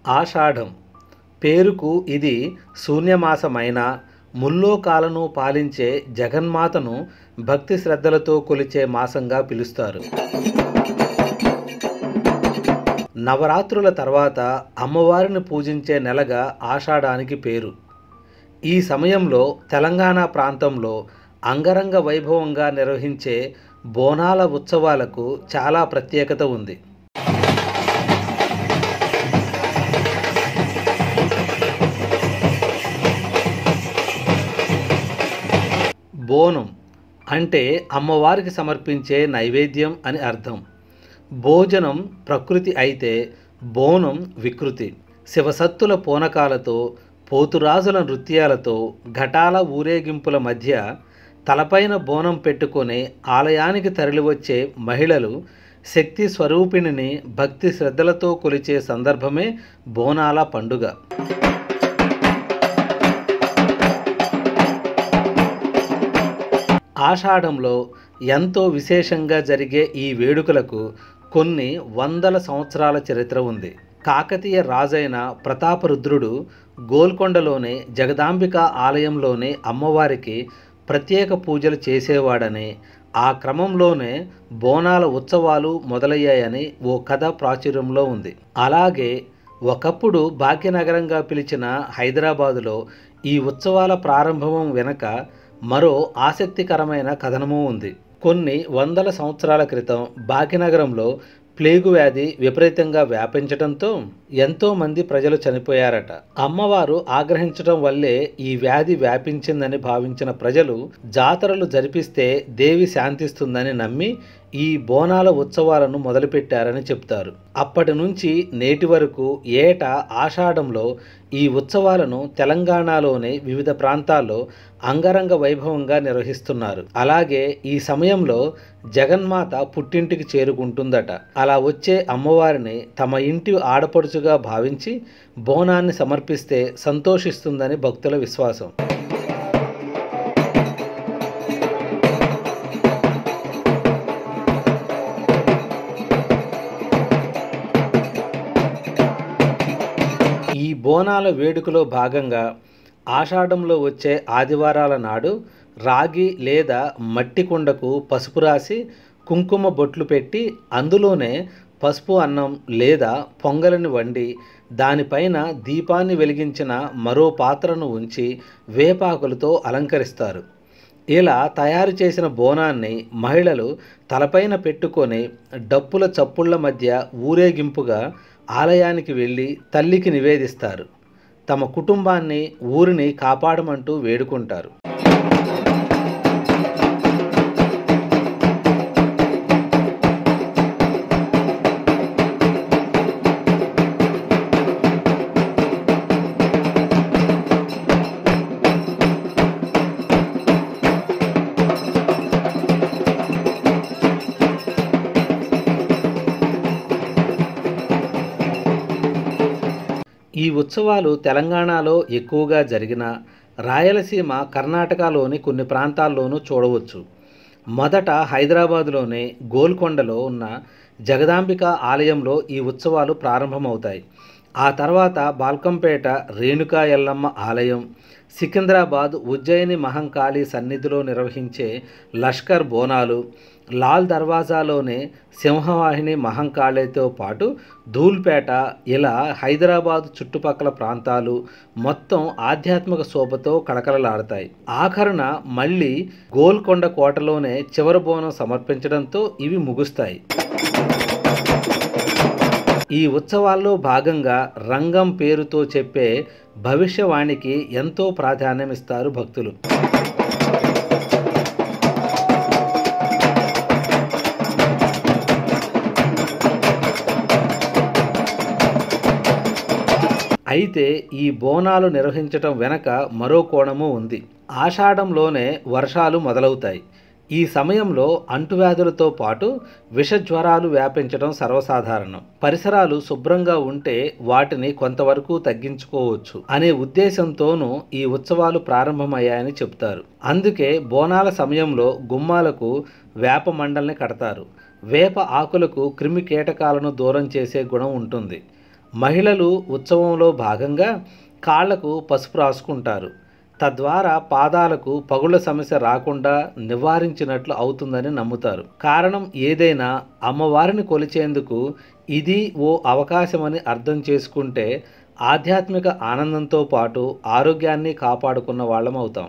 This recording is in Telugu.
ఆషాఢం పేరుకు ఇది శూన్యమాసమైన ముల్లోకాలను పాలించే జగన్మాతను భక్తి శ్రద్ధలతో కొలిచే మాసంగా పిలుస్తారు. నవరాత్రుల తర్వాత అమ్మవారిని పూజించే నెలగా ఆషాఢానికి పేరు. ఈ సమయంలో తెలంగాణ ప్రాంతంలో అంగరంగ వైభవంగా నిర్వహించే బోనాల ఉత్సవాలకు చాలా ప్రత్యేకత ఉంది. బోనం అంటే అమ్మవారికి సమర్పించే నైవేద్యం అని అర్థం. భోజనం ప్రకృతి అయితే బోనం వికృతి. శివసత్తుల పూనకాలతో, పోతురాజుల నృత్యాలతో, ఘటాల ఊరేగింపుల మధ్య తలపైన బోనం పెట్టుకొని ఆలయానికి తరలివచ్చే మహిళలు శక్తి స్వరూపిణిని భక్తి శ్రద్ధలతో కొలిచే సందర్భమే బోనాల పండుగ. ఆషాఢంలో ఎంతో విశేషంగా జరిగే ఈ వేడుకలకు కొన్ని వందల సంవత్సరాల చరిత్ర ఉంది. కాకతీయ రాజైన ప్రతాపరుద్రుడు గోల్కొండలోని జగదాంబిక ఆలయంలోని అమ్మవారికి ప్రత్యేక పూజలు చేసేవాడని, ఆ క్రమంలోనే బోనాల ఉత్సవాలు మొదలయ్యాయని ఓ కథ ప్రాచుర్యంలో ఉంది. అలాగే ఒకప్పుడు భాగ్యనగరంగా పిలిచిన హైదరాబాదులో ఈ ఉత్సవాల ప్రారంభం వెనుక మరో ఆసక్తికరమైన కథనము ఉంది. కొన్ని వందల సంవత్సరాల క్రితం భాగ్యనగరంలో ప్లేగు వ్యాధి విపరీతంగా వ్యాపించడంతో ఎంతోమంది ప్రజలు చనిపోయారట. అమ్మవారు ఆగ్రహించడం వల్లే ఈ వ్యాధి వ్యాపించిందని భావించిన ప్రజలు జాతరలు జరిపిస్తే దేవి శాంతిస్తుందని నమ్మి ఈ బోనాల ఉత్సవాలను మొదలుపెట్టారని చెప్తారు. అప్పటి నుంచి నేటి వరకు ఏటా ఆషాఢంలో ఈ ఉత్సవాలను తెలంగాణలోని వివిధ ప్రాంతాల్లో అంగరంగ వైభవంగా నిర్వహిస్తున్నారు. అలాగే ఈ సమయంలో జగన్మాత పుట్టింటికి చేరుకుంటుందట. అలా వచ్చే అమ్మవారిని తమ ఇంటి ఆడపడుచుగా భావించి బోనాన్ని సమర్పిస్తే సంతోషిస్తుందని భక్తుల విశ్వాసం. ఈ బోనాల వేడుకలో భాగంగా ఆషాఢంలో వచ్చే ఆదివారాల నాడు రాగి లేదా మట్టి కుండకు పసుపు రాసి కుంకుమ బొట్లు పెట్టి అందులోనే పసుపు అన్నం లేదా పొంగలిని వండి దానిపైన దీపాన్ని వెలిగించిన మరో పాత్రను ఉంచి వేపాకులతో అలంకరిస్తారు. ఇలా తయారు చేసిన బోనాన్ని మహిళలు తలపైన పెట్టుకొని డప్పుల చప్పుళ్ల మధ్య ఊరేగింపుగా ఆలయానికి వెళ్ళి తల్లికి నివేదిస్తారు. తమ కుటుంబాన్ని, ఊరిని కాపాడమంటూ వేడుకుంటారు. ఈ ఉత్సవాలు తెలంగాణలో ఎక్కువగా జరిగిన రాయలసీమ, కర్ణాటకలోని కొన్ని ప్రాంతాల్లోనూ చూడవచ్చు. మొదట హైదరాబాదులోని గోల్కొండలో ఉన్న జగదాంబిక ఆలయంలో ఈ ఉత్సవాలు ప్రారంభమవుతాయి. ఆ తర్వాత బాల్కంపేట రేణుకా ఎల్లమ్మ ఆలయం, సికింద్రాబాద్ ఉజ్జయిని మహంకాళి సన్నిధిలో నిర్వహించే లష్కర్ బోనాలు, లాల్ దర్వాజాలోని సింహవాహిని మహంకాళితో పాటు ధూల్పేట, ఇలా హైదరాబాద్ చుట్టుపక్కల ప్రాంతాలు మొత్తం ఆధ్యాత్మిక శోభతో కళకళలాడతాయి. ఆఖరున మళ్ళీ గోల్కొండ కోటలోనే చివరి బోనం సమర్పించడంతో ఇవి ముగుస్తాయి. ఈ ఉత్సవాల్లో భాగంగా రంగం పేరుతో చెప్పే భవిష్యవాణికి ఎంతో ప్రాధాన్యమిస్తారు భక్తులు. అయితే ఈ బోనాలు నిర్వహించటం వెనక మరో కోణము ఉంది. ఆషాఢంలోనే వర్షాలు మొదలవుతాయి. ఈ సమయంలో అంటువ్యాధులతో పాటు విషజ్వరాలు వ్యాపించడం సర్వసాధారణం. పరిసరాలు శుభ్రంగా ఉంటే వాటిని కొంతవరకు తగ్గించుకోవచ్చు అనే ఉద్దేశంతోనూ ఈ ఉత్సవాలు ప్రారంభమయ్యాయని చెప్తారు. అందుకే బోనాల సమయంలో గుమ్మాలకు వేప మండల్ని కడతారు. వేప ఆకులకు క్రిమి కీటకాలను దూరం చేసే గుణం ఉంటుంది. మహిళలు ఉత్సవంలో భాగంగా కాళ్లకు పసుపు రాసుకుంటారు. తద్వారా పాదాలకు పగుళ్ల సమస్య రాకుండా నివారించినట్లు అవుతుందని నమ్ముతారు. కారణం ఏదైనా అమ్మవారిని కొలిచేందుకు ఇది ఓ అవకాశమని అర్థం చేసుకుంటే ఆధ్యాత్మిక ఆనందంతో పాటు ఆరోగ్యాన్ని కాపాడుకున్న వాళ్ళం అవుతాం.